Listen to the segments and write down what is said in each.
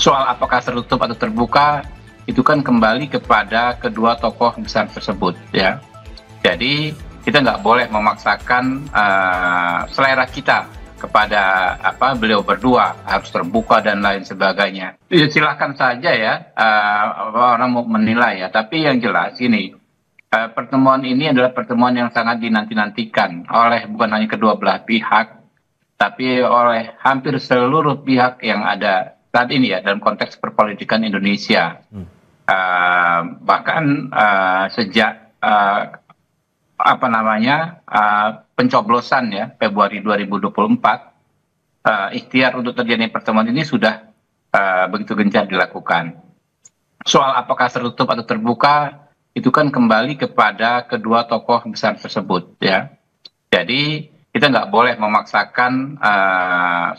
Soal apakah tertutup atau terbuka itu kan kembali kepada kedua tokoh besar tersebut ya. Jadi kita nggak boleh memaksakan selera kita kepada beliau berdua harus terbuka dan lain sebagainya. Ya, silakan saja ya orang mau menilai ya. Tapi yang jelas ini pertemuan ini adalah pertemuan yang sangat dinanti-nantikan oleh bukan hanya kedua belah pihak, tapi oleh hampir seluruh pihak yang ada saat ini ya dalam konteks perpolitikan Indonesia. Bahkan sejak pencoblosan ya Februari 2024, ikhtiar untuk terjadi pertemuan ini sudah begitu gencar dilakukan. Soal apakah tertutup atau terbuka itu kan kembali kepada kedua tokoh besar tersebut ya. Jadi kita nggak boleh memaksakan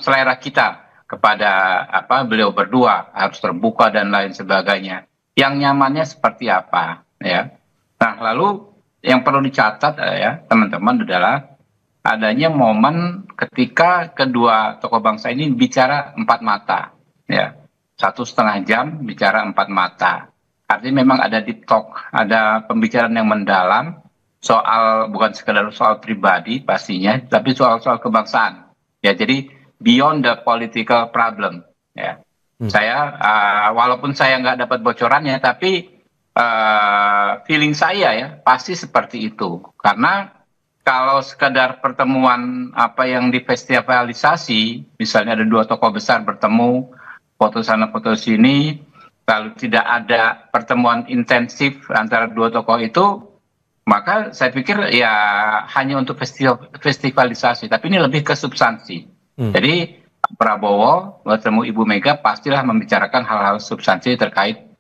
selera kita kepada beliau berdua harus terbuka dan lain sebagainya. Yang nyamannya seperti apa ya. Nah lalu yang perlu dicatat ya teman-teman adalah adanya momen ketika kedua tokoh bangsa ini bicara empat mata ya, 1,5 jam bicara empat mata. Artinya memang ada deep talk, ada pembicaraan yang mendalam soal bukan sekedar soal pribadi pastinya, tapi soal kebangsaan ya. Jadi beyond the political problem ya. Saya walaupun saya nggak dapat bocorannya, tapi feeling saya ya pasti seperti itu. Karena kalau sekedar pertemuan yang difestivalisasi, misalnya ada dua tokoh besar bertemu, foto sana foto sini, lalu tidak ada pertemuan intensif antara dua tokoh itu, maka saya pikir ya hanya untuk festivalisasi, tapi ini lebih ke substansi. Jadi Prabowo bertemu Ibu Mega pastilah membicarakan hal-hal substansi terkait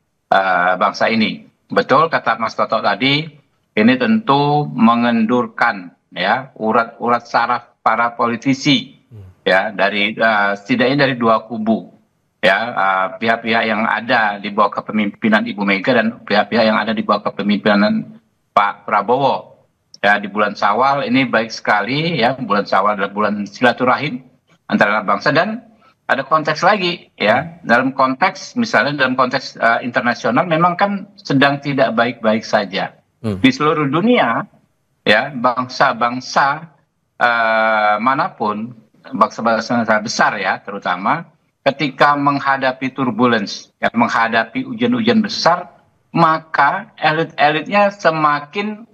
bangsa ini. Betul kata Mas Toto tadi, ini tentu mengendurkan ya urat saraf para politisi ya dari setidaknya dari dua kubu ya, pihak-pihak yang ada di bawah kepemimpinan Ibu Mega dan pihak-pihak yang ada di bawah kepemimpinan Pak Prabowo ya. Di bulan Syawal ini baik sekali ya, bulan Syawal adalah bulan silaturahim antara bangsa, dan ada konteks lagi ya, dalam konteks misalnya dalam konteks internasional memang kan sedang tidak baik-baik saja di seluruh dunia ya. Bangsa-bangsa manapun, bangsa-bangsa besar ya terutama, ketika menghadapi turbulence ya, menghadapi ujian-ujian besar, maka elit-elitnya semakin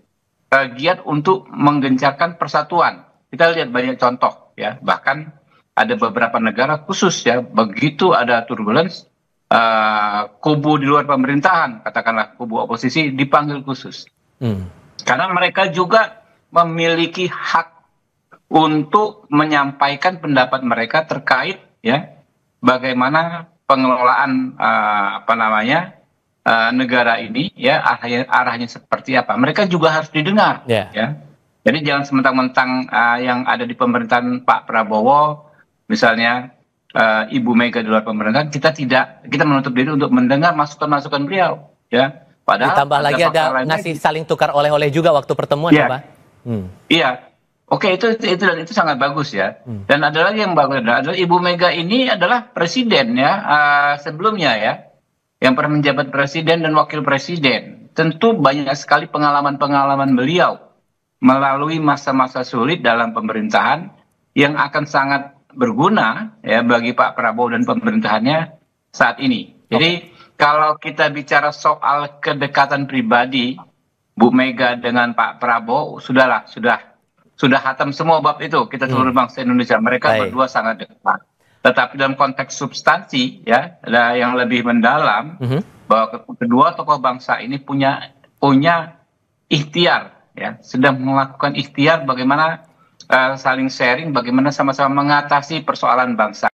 giat untuk menggencarkan persatuan. Kita lihat banyak contoh ya, bahkan ada beberapa negara khusus ya, begitu ada turbulence, kubu di luar pemerintahan, katakanlah kubu oposisi, dipanggil khusus. Karena mereka juga memiliki hak untuk menyampaikan pendapat mereka terkait ya bagaimana pengelolaan negara ini ya, arahnya seperti apa. Mereka juga harus didengar ya. Jadi jangan sementang-mentang yang ada di pemerintahan Pak Prabowo misalnya, Ibu Mega di luar pemerintahan, kita menutup diri untuk mendengar masukan-masukan beliau ya. Padahal ditambah lagi ada ngasih saling tukar oleh-oleh juga waktu pertemuan ya Pak. Iya. Oke, itu sangat bagus ya. Dan ada lagi yang bagus adalah Ibu Mega ini adalah presiden ya, sebelumnya ya, yang pernah menjabat presiden dan wakil presiden. Tentu banyak sekali pengalaman-pengalaman beliau melalui masa-masa sulit dalam pemerintahan yang akan sangat berguna ya bagi Pak Prabowo dan pemerintahannya saat ini. Jadi kalau kita bicara soal kedekatan pribadi Bu Mega dengan Pak Prabowo, sudah hatam semua bab itu, kita seluruh bangsa Indonesia. Mereka berdua sangat dekat. Tetapi dalam konteks substansi ya, yang lebih mendalam, bahwa kedua tokoh bangsa ini punya ikhtiar ya, sedang melakukan ikhtiar bagaimana saling sharing, bagaimana sama-sama mengatasi persoalan bangsa